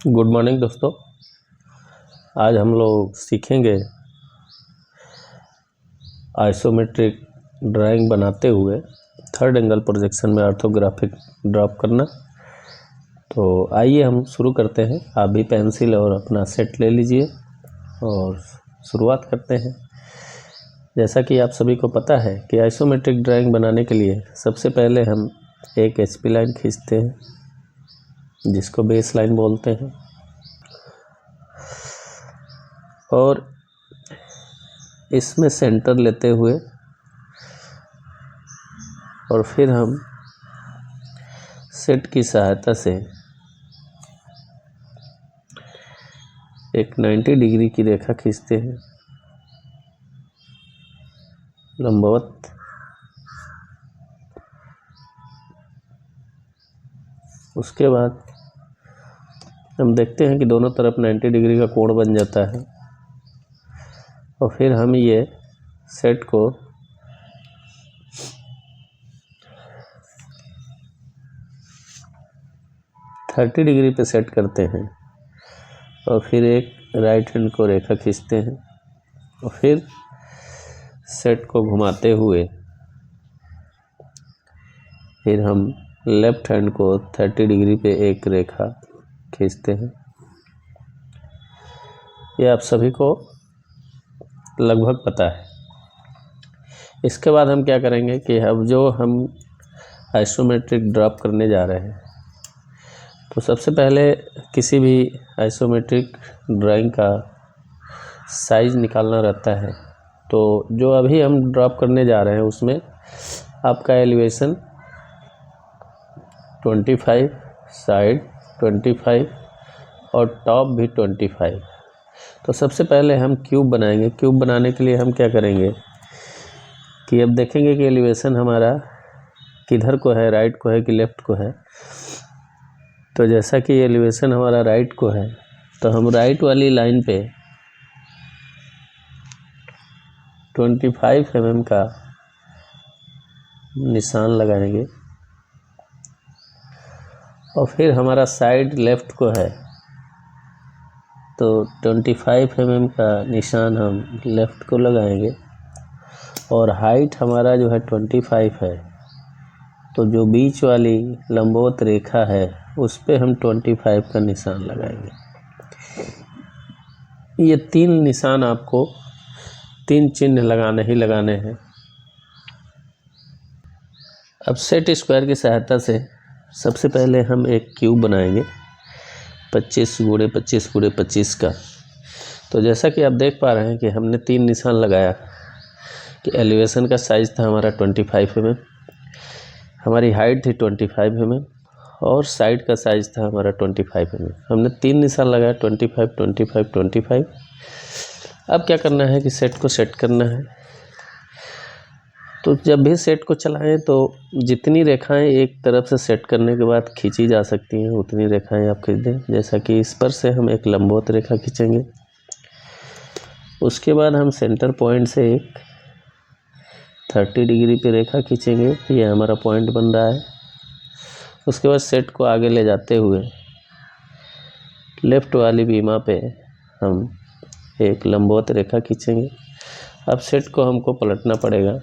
Good morning दोस्तों। आज हम लोग सीखेंगे आइसोमेट्रिक ड्राइंग बनाते हुए थर्ड एंगल प्रोजेक्शन में ऑर्थोग्राफिक ड्रॉप करना। तो आइए हम शुरू करते हैं। आप भी पेंसिल और अपना सेट ले लीजिए और शुरुआत करते हैं। जैसा कि आप सभी को पता है कि आइसोमेट्रिक ड्राइंग बनाने के लिए सबसे पहले हम एक एचपी लाइन खींचते हैं, जिसको बेस लाइन बोलते हैं, और इसमें सेंटर लेते हुए और फिर हम सेट की सहायता से एक 90 डिग्री की रेखा खींचते हैं लंबवत। उसके बाद हम देखते हैं कि दोनों तरफ 90 डिग्री का कोण बन जाता है, और फिर हम ये सेट को थर्टी डिग्री पे सेट करते हैं और फिर एक राइट हैंड को रेखा खींचते हैं और फिर सेट को घुमाते हुए फिर हम लेफ्ट हैंड को 30 डिग्री पे एक रेखा खींचते हैं। ये आप सभी को लगभग पता है। इसके बाद हम क्या करेंगे कि अब जो हम आइसोमेट्रिक ड्रॉप करने जा रहे हैं, तो सबसे पहले किसी भी आइसोमेट्रिक ड्राइंग का साइज़ निकालना रहता है। तो जो अभी हम ड्रॉप करने जा रहे हैं उसमें आपका एलिवेशन 25, साइड 25 और टॉप भी 25। तो सबसे पहले हम क्यूब बनाएंगे। क्यूब बनाने के लिए हम क्या करेंगे कि अब देखेंगे कि एलिवेशन हमारा किधर को है, राइट को है कि लेफ़्ट को है। तो जैसा कि एलिवेशन हमारा राइट को है, तो हम राइट वाली लाइन पे 25 mm का निशान लगाएंगे, और फिर हमारा साइड लेफ़्ट को है तो 25 mm का निशान हम लेफ़्ट को लगाएंगे, और हाइट हमारा जो है 25 है, तो जो बीच वाली लंबवत रेखा है उस पे हम 25 का निशान लगाएंगे। ये तीन निशान आपको, तीन चिन्ह लगाने ही लगाने हैं। अब सेट स्क्वायर की सहायता से सबसे पहले हम एक क्यूब बनाएंगे 25 × 25 × 25 का। तो जैसा कि आप देख पा रहे हैं कि हमने तीन निशान लगाया कि एलिवेशन का साइज़ था हमारा 25 mm, हमारी हाइट थी 25 mm, और साइड का साइज़ था हमारा 25 mm। हमने तीन निशान लगाया 25, 25, 25। अब क्या करना है कि सेट को सेट करना है। तो जब भी सेट को चलाएं तो जितनी रेखाएं एक तरफ से सेट करने के बाद खींची जा सकती हैं उतनी रेखाएं आप खींच दें। जैसा कि इस पर से हम एक लंबवत रेखा खींचेंगे, उसके बाद हम सेंटर पॉइंट से एक 30 डिग्री पे रेखा खींचेंगे। ये हमारा पॉइंट बन रहा है। उसके बाद सेट को आगे ले जाते हुए लेफ़्ट वाली बीमा पे हम एक लंबवत रेखा खींचेंगे। अब सेट को हमको पलटना पड़ेगा।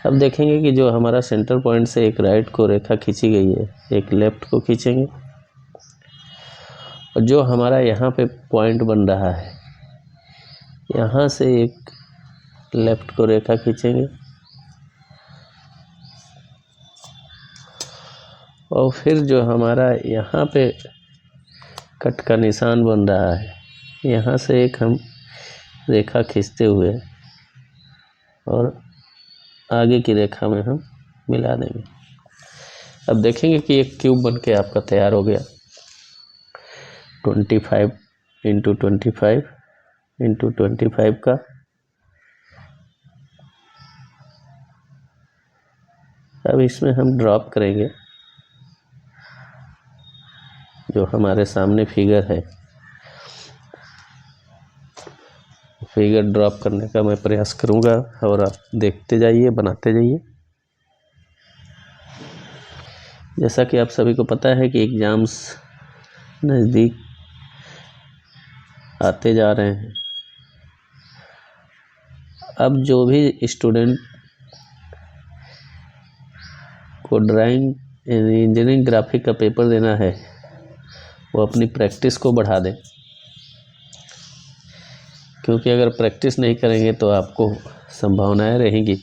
अब देखेंगे कि जो हमारा सेंटर पॉइंट से एक राइट को रेखा खींची गई है, एक लेफ़्ट को खींचेंगे, और जो हमारा यहाँ पे पॉइंट बन रहा है यहाँ से एक लेफ़्ट को रेखा खींचेंगे, और फिर जो हमारा यहाँ पे कट का निशान बन रहा है यहाँ से एक हम रेखा खींचते हुए और आगे की रेखा में हम मिला देंगे। अब देखेंगे कि एक क्यूब बन के आपका तैयार हो गया 25 × 25 × 25 का। अब इसमें हम ड्रॉप करेंगे जो हमारे सामने फिगर है। फिगर ड्रॉप करने का मैं प्रयास करूंगा और आप देखते जाइए, बनाते जाइए। जैसा कि आप सभी को पता है कि एग्ज़ाम्स नज़दीक आते जा रहे हैं। अब जो भी स्टूडेंट को ड्राइंग इंजीनियरिंग ग्राफिक का पेपर देना है वो अपनी प्रैक्टिस को बढ़ा दें, क्योंकि अगर प्रैक्टिस नहीं करेंगे तो आपको संभावनाएं रहेंगी।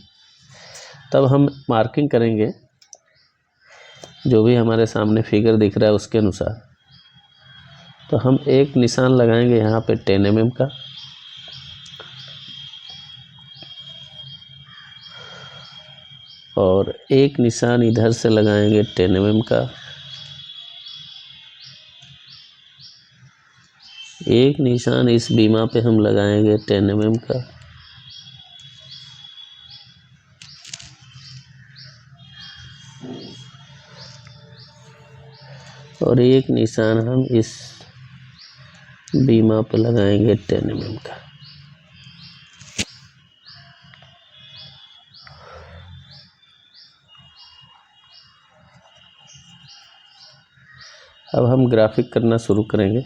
तब हम मार्किंग करेंगे जो भी हमारे सामने फिगर दिख रहा है उसके अनुसार। तो हम एक निशान लगाएंगे यहाँ पे 10 mm का, और एक निशान इधर से लगाएंगे 10 mm का, एक निशान इस बीमा पे हम लगाएंगे 10 mm का, और एक निशान हम इस बीमा पे लगाएंगे 10 mm का। अब हम ग्राफिक करना शुरू करेंगे।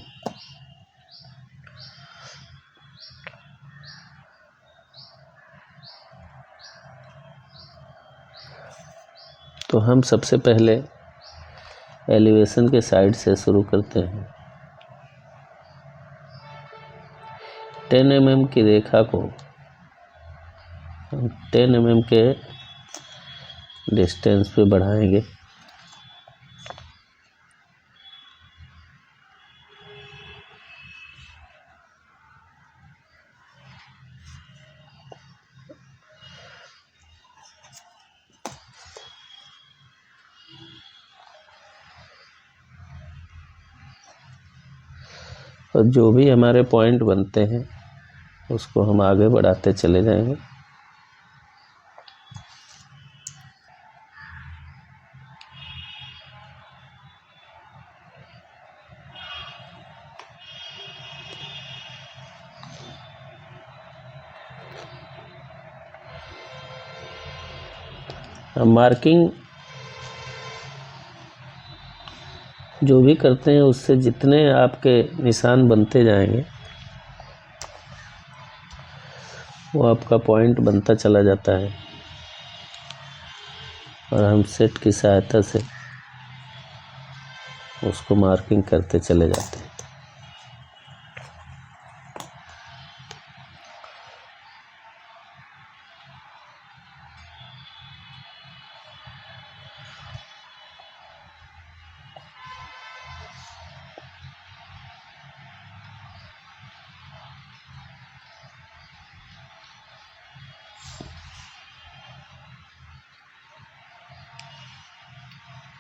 तो हम सबसे पहले एलिवेशन के साइड से शुरू करते हैं। 10 mm की रेखा को हम 10 mm के डिस्टेंस पे बढ़ाएंगे। और जो भी हमारे पॉइंट बनते हैं उसको हम आगे बढ़ाते चले जाएंगे। मार्किंग जो भी करते हैं उससे जितने आपके निशान बनते जाएंगे वो आपका पॉइंट बनता चला जाता है, और हम सेट की सहायता से उसको मार्किंग करते चले जाते हैं।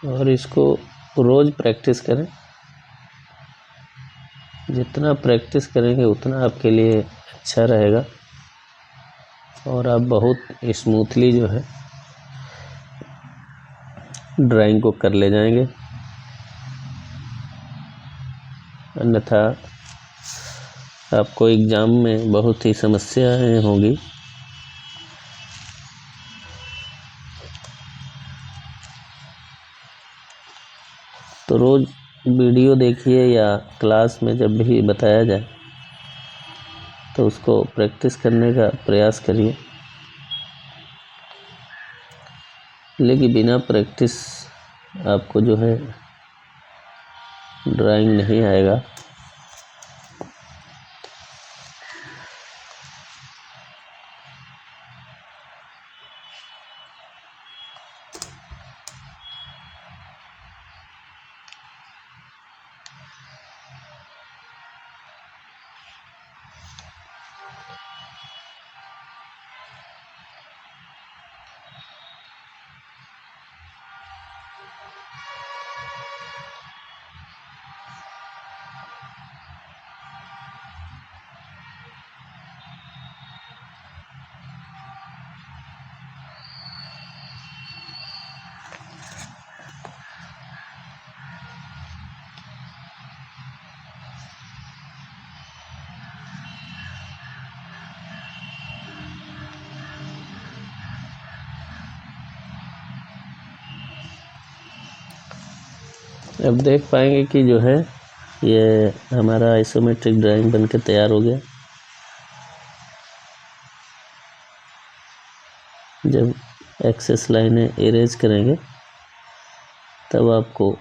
और इसको रोज़ प्रैक्टिस करें। जितना प्रैक्टिस करेंगे उतना आपके लिए अच्छा रहेगा, और आप बहुत स्मूथली जो है ड्राइंग को कर ले जाएंगे। अन्यथा आपको एग्ज़ाम में बहुत ही समस्याएं होंगी। तो रोज़ वीडियो देखिए या क्लास में जब भी बताया जाए तो उसको प्रैक्टिस करने का प्रयास करिए। लेकिन बिना प्रैक्टिस आपको जो है ड्राइंग नहीं आएगा। अब देख पाएंगे कि जो है ये हमारा आइसोमेट्रिक ड्राइंग बनकर तैयार हो गया। जब एक्सेस लाइनें इरेज करेंगे तब आपको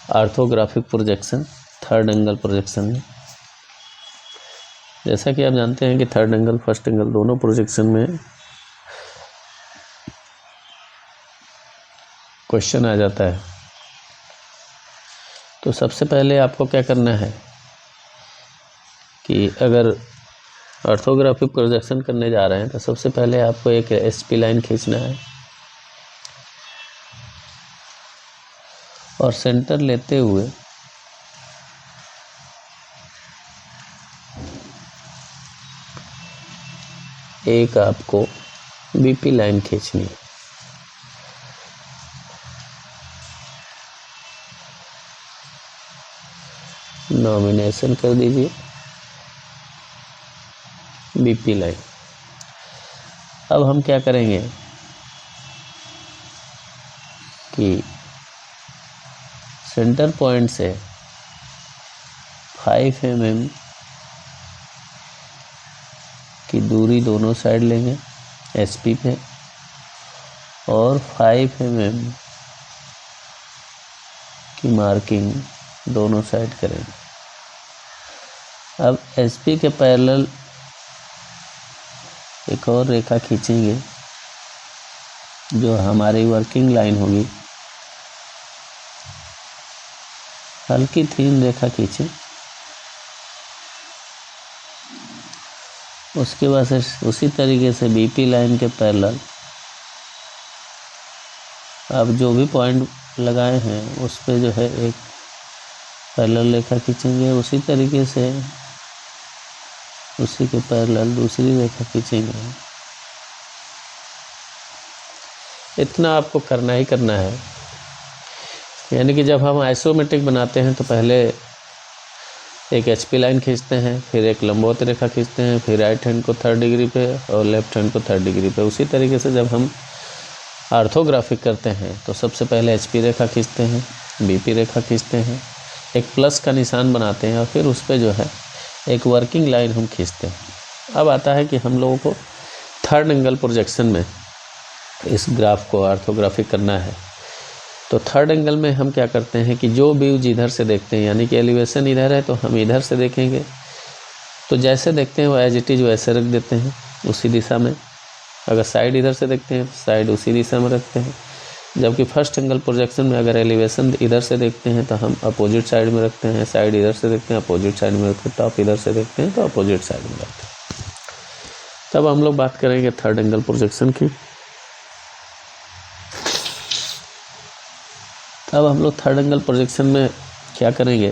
orthographic projection, third angle projection में जैसा कि आप जानते हैं कि थर्ड एंगल फर्स्ट एंगल दोनों प्रोजेक्शन में क्वेश्चन आ जाता है। तो सबसे पहले आपको क्या करना है कि अगर ऑर्थोग्राफिक प्रोजेक्शन करने जा रहे हैं तो सबसे पहले आपको एक एसपी लाइन खींचना है और सेंटर लेते हुए एक आपको बीपी लाइन खींचनी है। नॉमिनेशन कर दीजिए बीपी लाइन। अब हम क्या करेंगे कि सेंटर पॉइंट से 5 mm की दूरी दोनों साइड लेंगे एसपी पे और 5 mm की मार्किंग दोनों साइड करेंगे। अब एसपी के पैरेलल एक और रेखा खींचेंगे जो हमारी वर्किंग लाइन होगी। हल्की थीन रेखा खींचें, उसके बाद से उसी तरीके से बीपी लाइन के पैरेलल आप जो भी पॉइंट लगाए हैं उस पे जो है एक पैरेलल रेखा खींचेंगे। उसी तरीके से उसी के पैरेलल दूसरी रेखा खींचेंगे। इतना आपको करना ही करना है। यानी कि जब हम आइसोमेट्रिक बनाते हैं तो पहले एक एचपी लाइन खींचते हैं, फिर एक लंबवत रेखा खींचते हैं, फिर राइट हैंड को 3rd डिग्री पे और लेफ्ट हैंड को 3rd डिग्री पे। उसी तरीके से जब हम ऑर्थोग्राफिक करते हैं तो सबसे पहले एचपी रेखा खींचते हैं, बीपी रेखा खींचते हैं, एक प्लस का निशान बनाते हैं और फिर उस पर जो है एक वर्किंग लाइन हम खींचते हैं। अब आता है कि हम लोगों को थर्ड एंगल प्रोजेक्शन में इस ग्राफ को ऑर्थोग्राफिक करना है। तो थर्ड एंगल में हम क्या करते हैं कि जो व्यू जिधर से देखते हैं, यानी कि एलिवेशन इधर है तो हम इधर से देखेंगे, तो जैसे देखते हैं वो एज इट इज़ वैसे रख देते हैं। उसी दिशा में, अगर साइड इधर से देखते हैं साइड उसी दिशा में रखते हैं, जबकि फर्स्ट एंगल प्रोजेक्शन में अगर एलिवेशन इधर से देखते हैं तो हम अपोजिट साइड में रखते हैं, साइड इधर से देखते हैं अपोजिट साइड में रखते हैं, टॉप इधर से देखते हैं तो अपोजिट साइड में रखते हैं। तब हम लोग बात करेंगे थर्ड एंगल प्रोजेक्शन की। अब हम लोग थर्ड एंगल प्रोजेक्शन में क्या करेंगे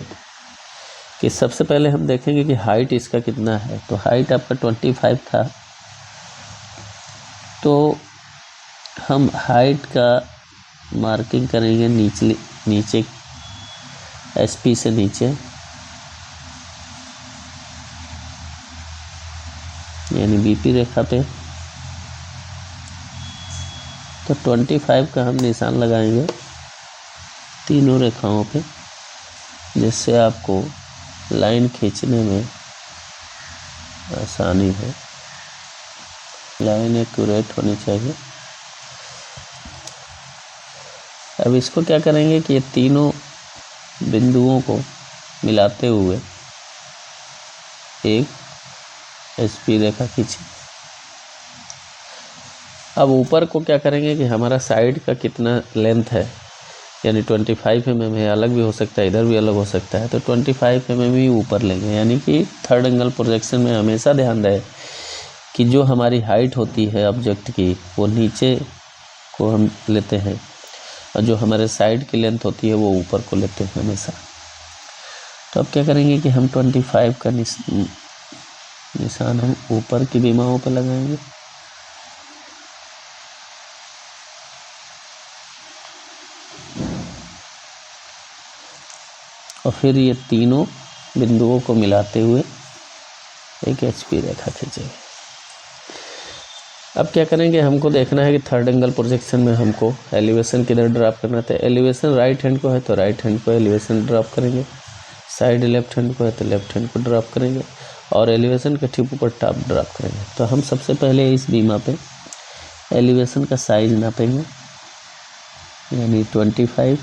कि सबसे पहले हम देखेंगे कि हाइट इसका कितना है। तो हाइट आपका 25 था, तो हम हाइट का मार्किंग करेंगे नीचे एसपी से नीचे, यानी बीपी रेखा पे। तो 25 का हम निशान लगाएंगे तीनों रेखाओं पे, जिससे आपको लाइन खींचने में आसानी है। लाइन एक्यूरेट होनी चाहिए। अब इसको क्या करेंगे कि ये तीनों बिंदुओं को मिलाते हुए एक एसपी रेखा खींची। अब ऊपर को क्या करेंगे कि हमारा साइड का कितना लेंथ है, यानी 25 mm है, अलग भी हो सकता है, इधर भी अलग हो सकता है, तो 25 mm ही ऊपर लेंगे। यानी कि थर्ड एंगल प्रोजेक्शन में हमेशा ध्यान रहे कि जो हमारी हाइट होती है ऑब्जेक्ट की वो नीचे को हम लेते हैं, और जो हमारे साइड की लेंथ होती है वो ऊपर को लेते हैं हमेशा। तो अब क्या करेंगे कि हम 25 का निशान हम ऊपर की विमाओं पर लगाएंगे। और फिर ये तीनों बिंदुओं को मिलाते हुए एक एचपी रेखा खींचेंगे। अब क्या करेंगे, हमको देखना है कि थर्ड एंगल प्रोजेक्शन में हमको एलिवेशन किधर ड्रॉप करना है। तो एलिवेशन राइट हैंड को है तो राइट हैंड को एलिवेशन ड्रॉप करेंगे, साइड लेफ्ट हैंड को है तो लेफ्ट हैंड को ड्रॉप करेंगे, और एलिवेशन के ठीक ऊपर टॉप ड्रॉप करेंगे। तो हम सबसे पहले इस बीमा पे एलिवेशन का साइज नापेंगे, यानी 25,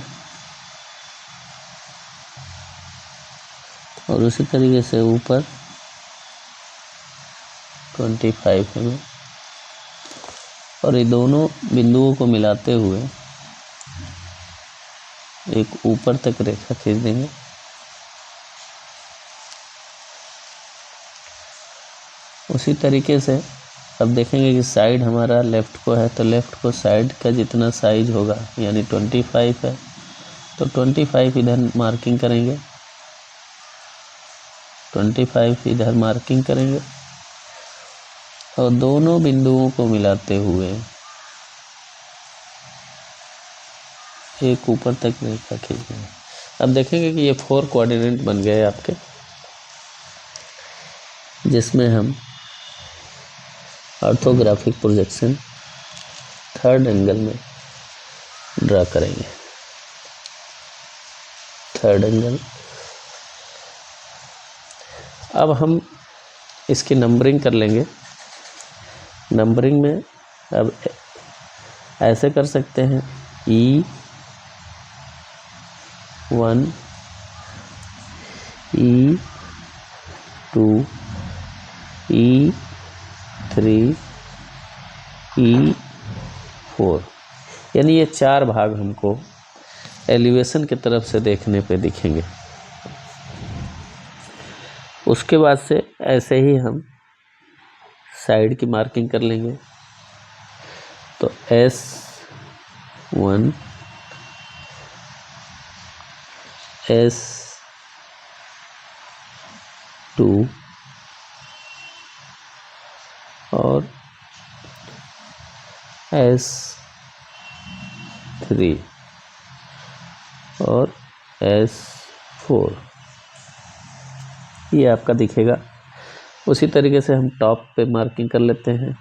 और उसी तरीके से ऊपर 25 mm, और ये दोनों बिंदुओं को मिलाते हुए एक ऊपर तक रेखा खींच देंगे। उसी तरीके से अब देखेंगे कि साइड हमारा लेफ़्ट को है तो लेफ़्ट को साइड का जितना साइज होगा, यानी 25 है तो 25 इधर मार्किंग करेंगे, 25 इधर मार्किंग करेंगे, और दोनों बिंदुओं को मिलाते हुए एक ऊपर तक रेखा खींचेंगे। अब देखेंगे कि ये 4 कोऑर्डिनेट बन गए आपके, जिसमें हम ऑर्थोग्राफिक प्रोजेक्शन थर्ड एंगल में ड्रा करेंगे। Third angle. अब हम इसकी नंबरिंग कर लेंगे। नंबरिंग में अब ऐसे कर सकते हैं, E1, E2, E3, E4, यानी ये 4 भाग हमको एलिवेशन की तरफ से देखने पे दिखेंगे। उसके बाद से ऐसे ही हम साइड की मार्किंग कर लेंगे। तो S1, S2 और S3 और S4, ये आपका दिखेगा। उसी तरीके से हम टॉप पे मार्किंग कर लेते हैं,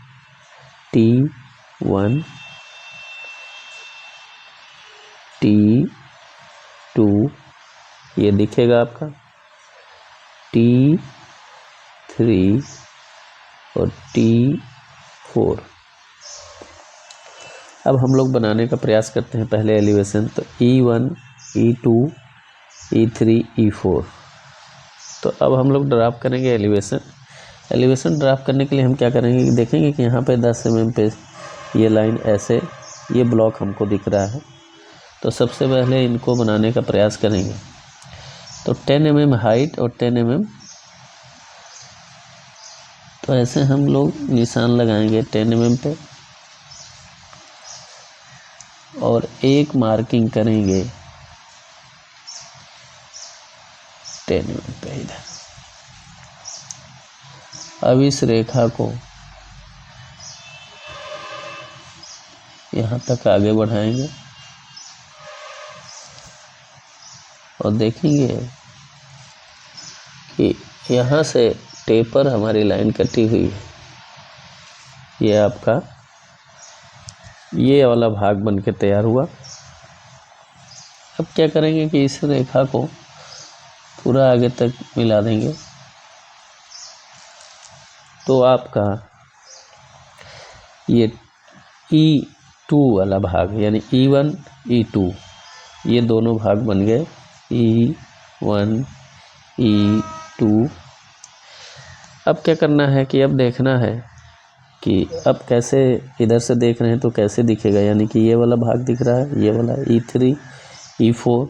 T1, T2, ये दिखेगा आपका, T3 और T4। अब हम लोग बनाने का प्रयास करते हैं पहले एलिवेशन। तो E1, E2, E3, E4। तो अब हम लोग ड्रॉप करेंगे एलिवेशन। एलिवेशन ड्राफ्ट करने के लिए हम क्या करेंगे कि देखेंगे कि यहाँ पे 10 mm पे ये लाइन ऐसे ये ब्लॉक हमको दिख रहा है, तो सबसे पहले इनको बनाने का प्रयास करेंगे। तो 10 mm हाइट और 10 mm, तो ऐसे हम लोग निशान लगाएंगे 10 mm पे और एक मार्किंग करेंगे 10 mm पे इधर। अब इस रेखा को यहाँ तक आगे बढ़ाएंगे और देखेंगे कि यहाँ से टेपर हमारी लाइन कटी हुई है। ये आपका ये वाला भाग बन के तैयार हुआ। अब क्या करेंगे कि इस रेखा को पूरा आगे तक मिला देंगे, तो आपका ये E2 वाला भाग यानी E1 E2 ये दोनों भाग बन गए E1 E2। अब क्या करना है कि अब देखना है कि अब कैसे इधर से देख रहे हैं तो कैसे दिखेगा, यानी कि ये वाला भाग दिख रहा है, ये वाला E3 E4।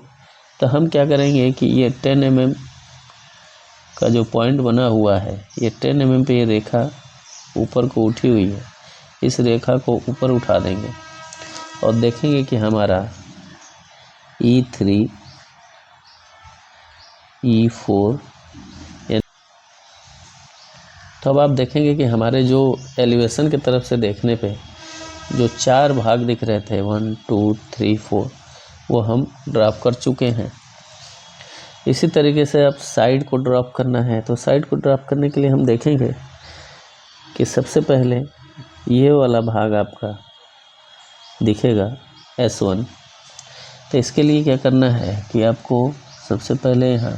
तो हम क्या करेंगे कि ये 10 mm का जो पॉइंट बना हुआ है, ये 10 mm पे ये रेखा ऊपर को उठी हुई है, इस रेखा को ऊपर उठा देंगे और देखेंगे कि हमारा E3 E4, तो अब आप देखेंगे कि हमारे जो एलिवेशन की तरफ से देखने पे जो 4 भाग दिख रहे थे 1 2 3 4 वो हम ड्रॉप कर चुके हैं। इसी तरीके से अब साइड को ड्रॉप करना है, तो साइड को ड्रॉप करने के लिए हम देखेंगे कि सबसे पहले ये वाला भाग आपका दिखेगा S1। तो इसके लिए क्या करना है कि आपको सबसे पहले यहाँ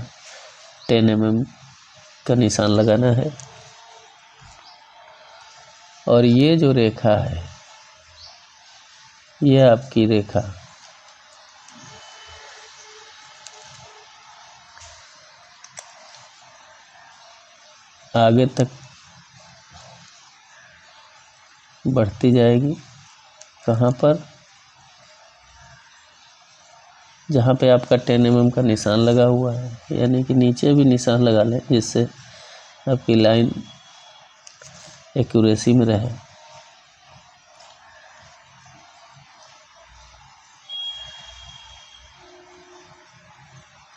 10 mm का निशान लगाना है और ये जो रेखा है ये आपकी रेखा आगे तक बढ़ती जाएगी। कहाँ पर? जहाँ पे आपका 10 mm का निशान लगा हुआ है, यानी कि नीचे भी निशान लगा लें जिससे आपकी लाइन एक्यूरेसी में रहे।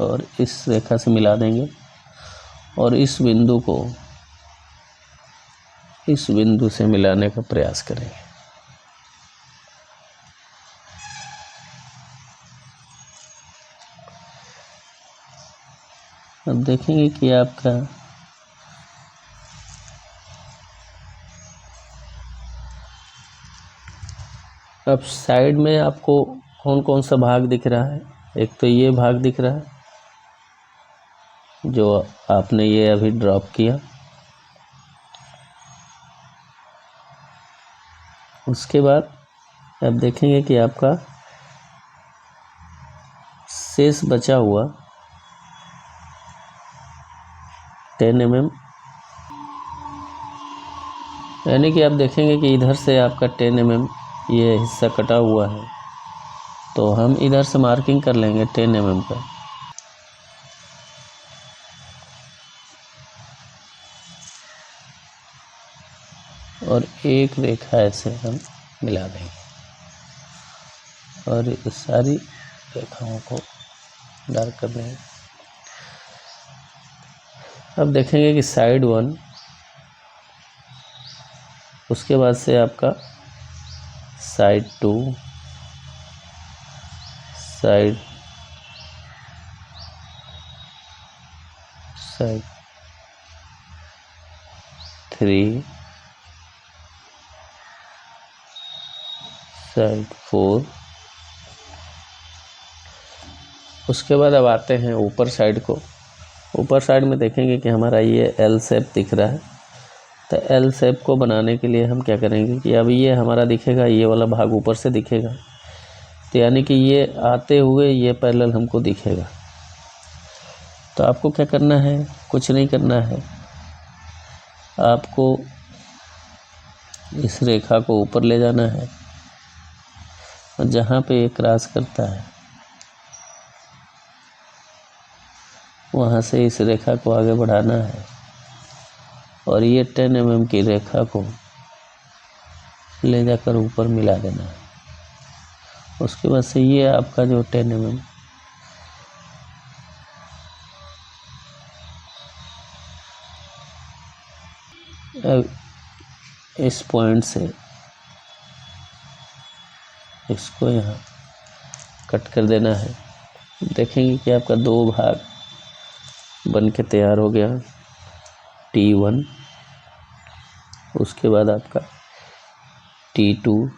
और इस रेखा से मिला देंगे और इस बिंदु से मिलाने का प्रयास करेंगे। अब देखेंगे कि आपका अब साइड में आपको कौन कौन सा भाग दिख रहा है। एक तो ये भाग दिख रहा है जो आपने ये अभी ड्रॉप किया, उसके बाद आप देखेंगे कि आपका शेष बचा हुआ 10 mm, यानी कि आप देखेंगे कि इधर से आपका 10 mm ये हिस्सा कटा हुआ है, तो हम इधर से मार्किंग कर लेंगे 10 mm का। और एक रेखा ऐसे हम मिला देंगे और इस सारी रेखाओं को डार्क कर देंगे। अब देखेंगे कि साइड 1, उसके बाद से आपका साइड 2, साइड 3, साइड 4। उसके बाद अब आते हैं ऊपर साइड को। ऊपर साइड में देखेंगे कि हमारा ये L शेप दिख रहा है। तो L शेप को बनाने के लिए हम क्या करेंगे कि अब ये हमारा दिखेगा, ये वाला भाग ऊपर से दिखेगा, तो यानी कि ये आते हुए ये पैरेलल हमको दिखेगा। तो आपको क्या करना है, कुछ नहीं करना है, आपको इस रेखा को ऊपर ले जाना है और जहाँ पे ये क्रॉस करता है वहाँ से इस रेखा को आगे बढ़ाना है और ये 10 mm की रेखा को ले जाकर ऊपर मिला देना है। उसके बाद से ये आपका जो 10 mm इस पॉइंट से इसको यहाँ कट कर देना है। देखेंगे कि आपका 2 भाग बन के तैयार हो गया। T1, उसके बाद आपका T2,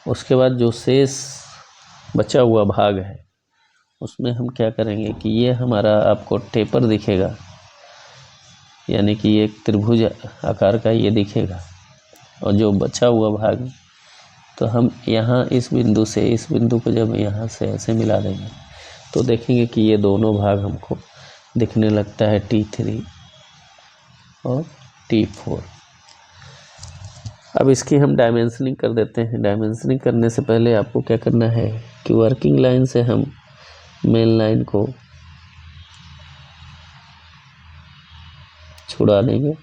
उसके बाद जो शेष बचा हुआ भाग है उसमें हम क्या करेंगे कि ये हमारा आपको टेपर दिखेगा, यानी कि एक त्रिभुज आकार का ये दिखेगा। और जो बचा हुआ भाग तो हम यहाँ इस बिंदु से इस बिंदु को जब यहाँ से ऐसे मिला देंगे तो देखेंगे कि ये दोनों भाग हमको दिखने लगता है T3 और T4। अब इसकी हम डायमेंशनिंग कर देते हैं। डायमेंशनिंग करने से पहले आपको क्या करना है कि वर्किंग लाइन से हम मेन लाइन को छुड़ा देंगे।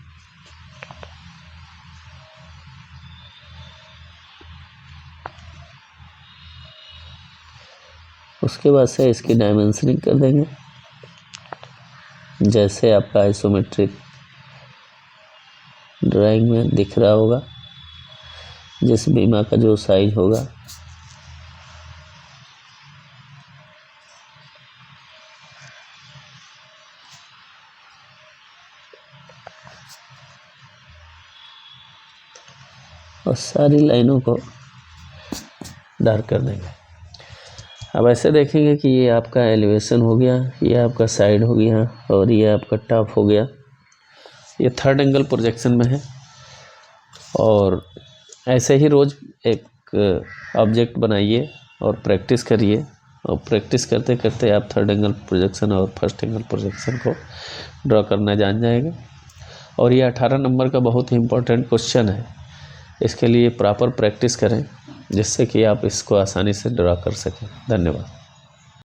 उसके बाद से इसकी डायमेंशनिंग कर देंगे जैसे आपका आइसोमेट्रिक ड्राइंग में दिख रहा होगा। जिस बीमा का जो साइज होगा और सारी लाइनों को डार्क कर देंगे। अब ऐसे देखेंगे कि ये आपका एलिवेशन हो गया, ये आपका साइड हो गया और ये आपका टॉप हो गया। ये 3rd एंगल प्रोजेक्शन में है। और ऐसे ही रोज़ एक ऑब्जेक्ट बनाइए और प्रैक्टिस करिए, और प्रैक्टिस करते करते आप 3rd एंगल प्रोजेक्शन और 1st एंगल प्रोजेक्शन को ड्रॉ करना जान जाएंगे। और ये 18 नंबर का बहुत ही इम्पोर्टेंट क्वेश्चन है। इसके लिए प्रॉपर प्रैक्टिस करें जिससे कि आप इसको आसानी से ड्रॉ कर सकें। धन्यवाद।